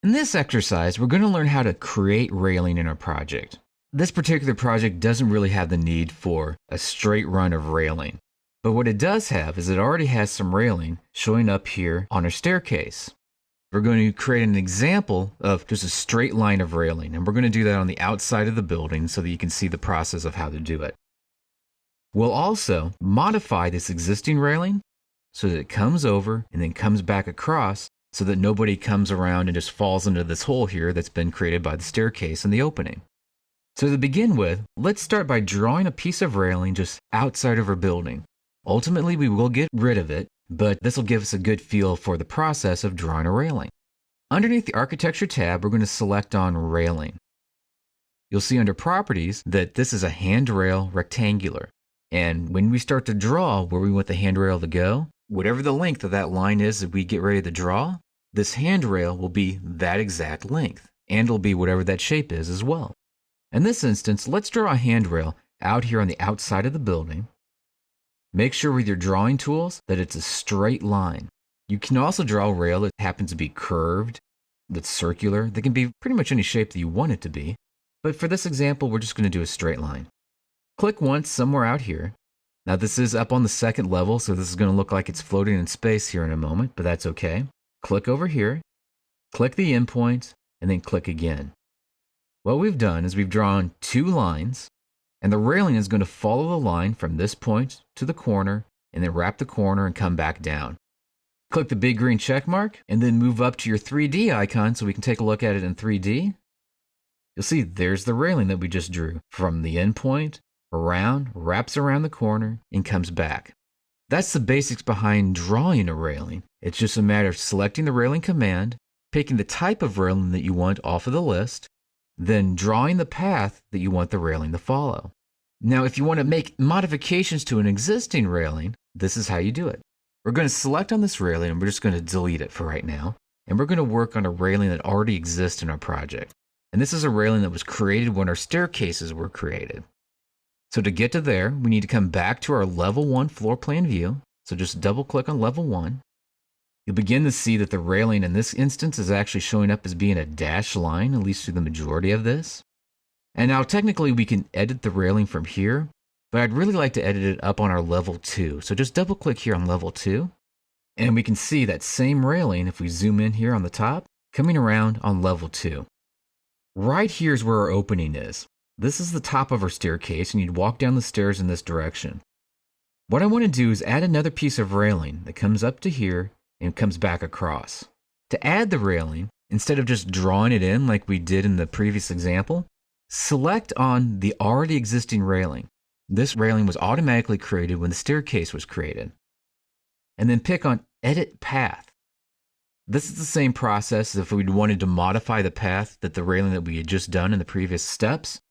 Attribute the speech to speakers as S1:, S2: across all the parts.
S1: In this exercise, we're going to learn how to create railing in our project. This particular project doesn't really have the need for a straight run of railing, but what it does have is it already has some railing showing up here on our staircase. We're going to create an example of just a straight line of railing, and we're going to do that on the outside of the building so that you can see the process of how to do it. We'll also modify this existing railing so that it comes over and then comes back across so that nobody comes around and just falls into this hole here that's been created by the staircase and the opening. So to begin with, let's start by drawing a piece of railing just outside of our building. Ultimately, we will get rid of it, but this will give us a good feel for the process of drawing a railing. Underneath the Architecture tab, we're going to select on Railing. You'll see under Properties that this is a handrail rectangular. And when we start to draw where we want the handrail to go, whatever the length of that line is that we get ready to draw, this handrail will be that exact length, and it'll be whatever that shape is as well. In this instance, let's draw a handrail out here on the outside of the building. Make sure with your drawing tools that it's a straight line. You can also draw a rail that happens to be curved, that's circular, that can be pretty much any shape that you want it to be. But for this example, we're just going to do a straight line. Click once somewhere out here. Now this is up on the second level, so this is going to look like it's floating in space here in a moment, but that's okay. Click over here, click the endpoint, and then click again. What we've done is we've drawn two lines, and the railing is going to follow the line from this point to the corner, and then wrap the corner and come back down. Click the big green check mark, and then move up to your 3D icon so we can take a look at it in 3D. You'll see there's the railing that we just drew from the endpoint, around, wraps around the corner, and comes back. That's the basics behind drawing a railing. It's just a matter of selecting the railing command, picking the type of railing that you want off of the list, then drawing the path that you want the railing to follow. Now, if you want to make modifications to an existing railing, this is how you do it. We're going to select on this railing, and we're just going to delete it for right now. And we're going to work on a railing that already exists in our project. And this is a railing that was created when our staircases were created. So to get to there, we need to come back to our level 1 floor plan view. So just double click on level 1. You'll begin to see that the railing in this instance is actually showing up as being a dashed line, at least through the majority of this. And now technically we can edit the railing from here, but I'd really like to edit it up on our level 2. So just double click here on level 2. And we can see that same railing, if we zoom in here on the top, coming around on level 2. Right here is where our opening is. This is the top of our staircase, and you'd walk down the stairs in this direction. What I want to do is add another piece of railing that comes up to here and comes back across. To add the railing, instead of just drawing it in like we did in the previous example, select on the already existing railing. This railing was automatically created when the staircase was created. And then pick on Edit Path. This is the same process as if we'd wanted to modify the path that the railing that we had just done in the previous steps.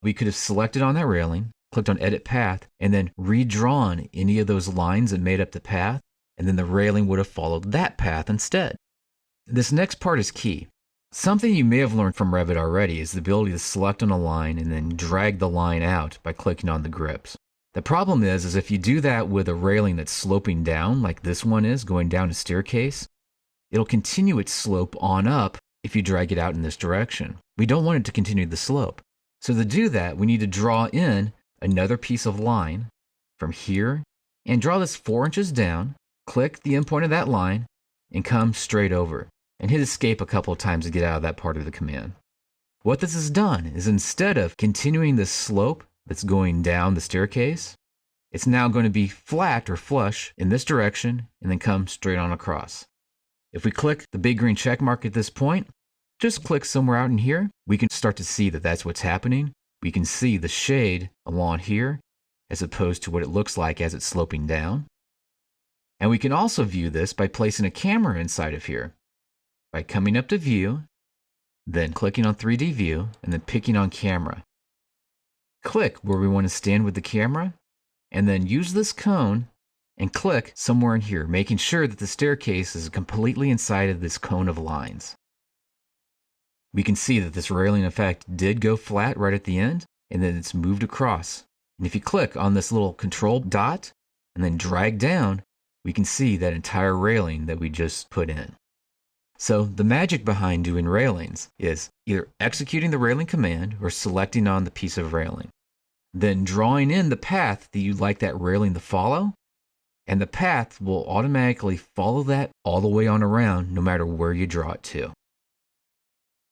S1: We could have selected on that railing, clicked on Edit Path, and then redrawn any of those lines that made up the path, and then the railing would have followed that path instead. This next part is key. Something you may have learned from Revit already is the ability to select on a line and then drag the line out by clicking on the grips. The problem is if you do that with a railing that's sloping down, like this one is, going down a staircase, it'll continue its slope on up if you drag it out in this direction. We don't want it to continue the slope. So to do that, we need to draw in another piece of line from here and draw this 4 inches down, click the endpoint of that line, and come straight over. And hit escape a couple of times to get out of that part of the command. What this has done is instead of continuing this slope that's going down the staircase, it's now going to be flat or flush in this direction and then come straight on across. If we click the big green check mark at this point, just click somewhere out in here, we can start to see that that's what's happening. We can see the shade along here as opposed to what it looks like as it's sloping down. And we can also view this by placing a camera inside of here. By coming up to View, then clicking on 3D View, and then picking on Camera. Click where we want to stand with the camera, and then use this cone and click somewhere in here, making sure that the staircase is completely inside of this cone of lines. We can see that this railing, in fact, did go flat right at the end, and then it's moved across. And if you click on this little control dot, and then drag down, we can see that entire railing that we just put in. So the magic behind doing railings is either executing the railing command or selecting on the piece of railing, then drawing in the path that you'd like that railing to follow, and the path will automatically follow that all the way on around no matter where you draw it to.